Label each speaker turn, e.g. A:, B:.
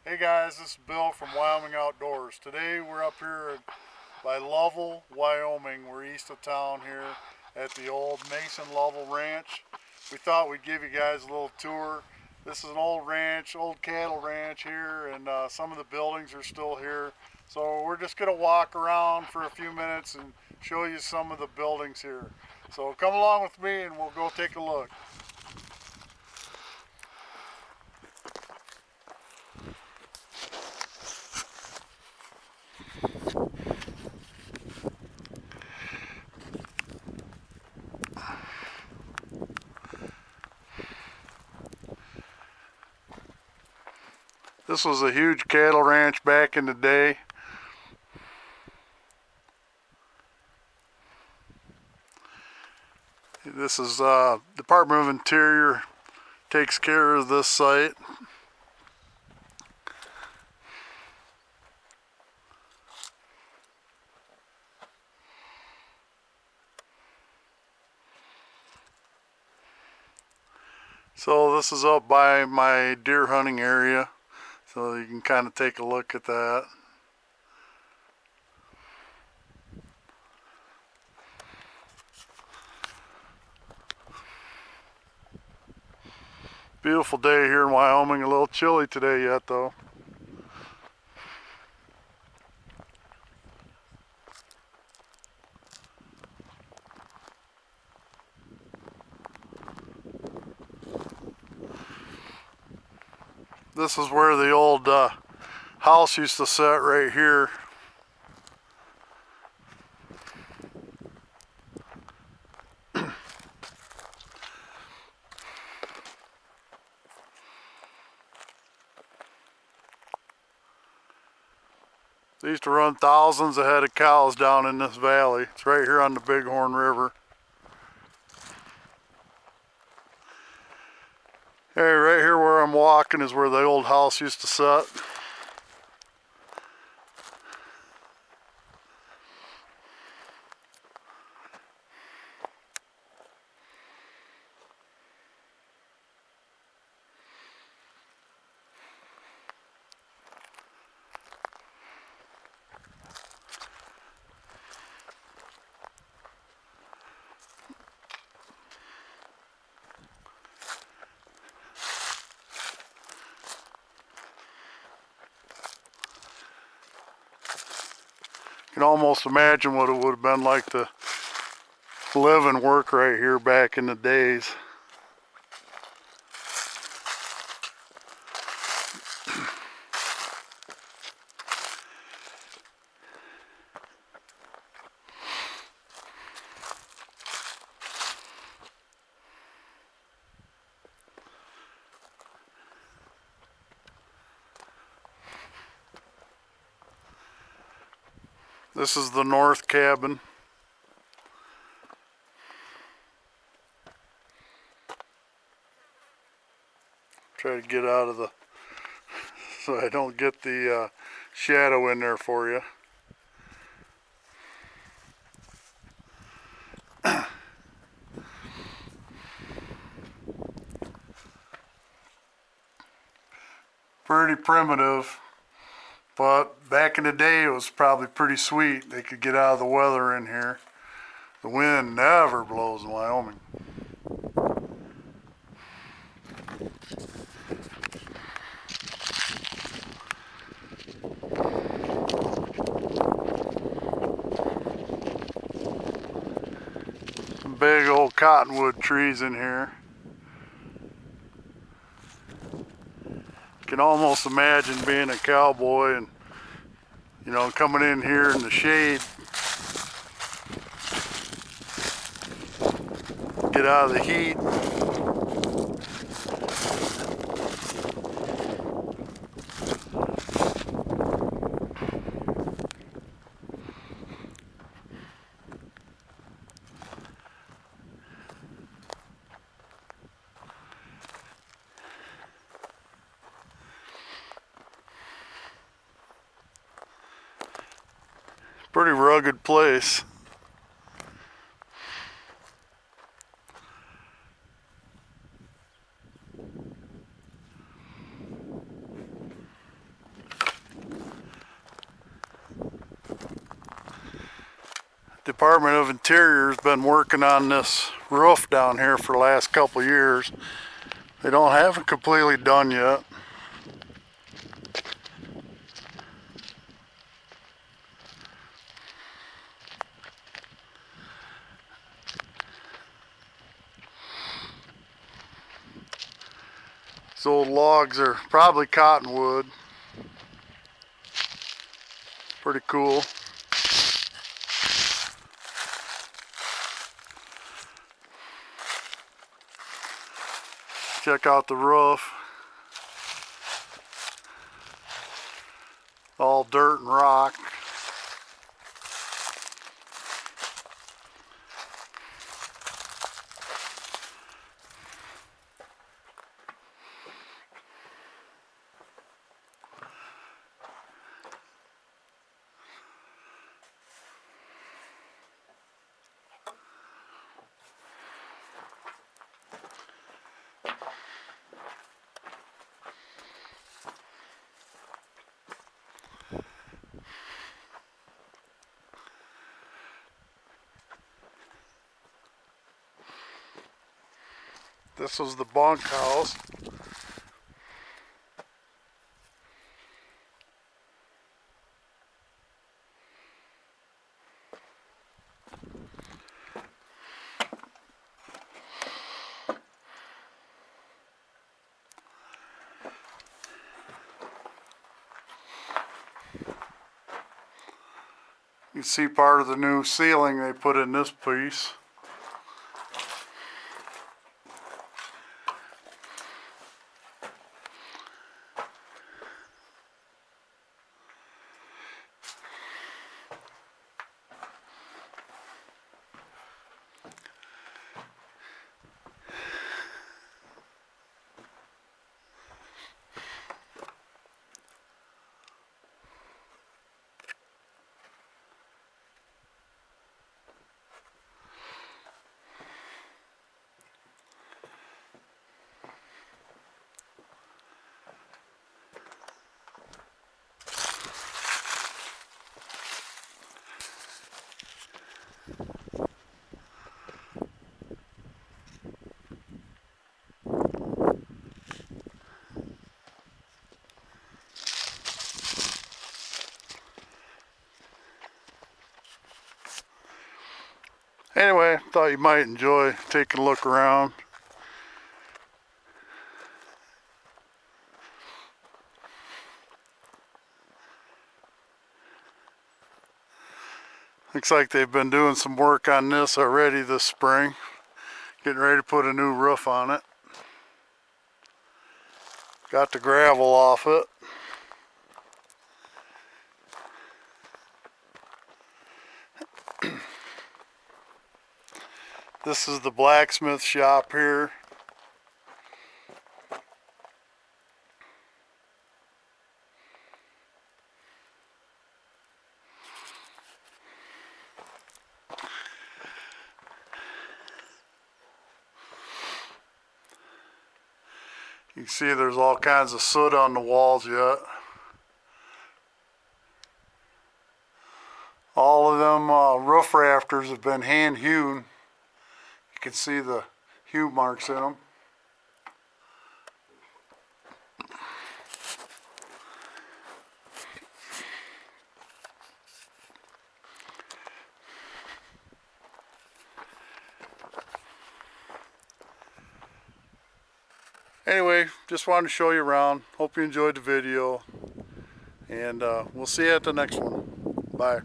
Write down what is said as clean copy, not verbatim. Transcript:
A: Hey guys, this is Bill from Wyoming Outdoors. Today we're up here by Lovell, Wyoming. We're east of town here at the old Mason Lovell Ranch. We thought we'd give you guys a little tour. This is an old ranch, old cattle ranch here, and some of the buildings are still here. So we're just going to walk around for a few minutes and show you some of the buildings here. So come along with me and we'll go take a look. This was a huge cattle ranch back in the day. This is Department of Interior takes care of this site. So this is up by my deer hunting area, so you can kind of take a look at that. Beautiful day here in Wyoming, a little chilly today yet though. This is where the old house used to sit, right here. They used to run thousands of head of cows down in this valley. It's right here on the Bighorn River. Hey, right here where I'm walking is where the old house used to sit. You can almost imagine what it would have been like to live and work right here back in the days. This is the north cabin. Try to get out of the, so I don't get the shadow in there for you. Pretty primitive, but back in the day it was probably pretty sweet. They could get out of the weather in here. The wind never blows in Wyoming. Some big old cottonwood trees in here. You can almost imagine being a cowboy and, you know, coming in here in the shade, get out of the heat. Pretty rugged place. Department of Interior has been working on this roof down here for the last couple years. They don't have it completely done yet. These old logs are probably cottonwood. Pretty cool. Check out the roof. All dirt and rock. This was the bunkhouse. You can see part of the new ceiling they put in this piece. Anyway, thought you might enjoy taking a look around. Looks like they've been doing some work on this already this spring. Getting ready to put a new roof on it. Got the gravel off it. This is the Blacksmith Shop here. You can see there's all kinds of soot on the walls yet. All of them roof rafters have been hand hewn. You can see the hew marks in them. Anyway, just wanted to show you around. Hope you enjoyed the video. And we'll see you at the next one. Bye.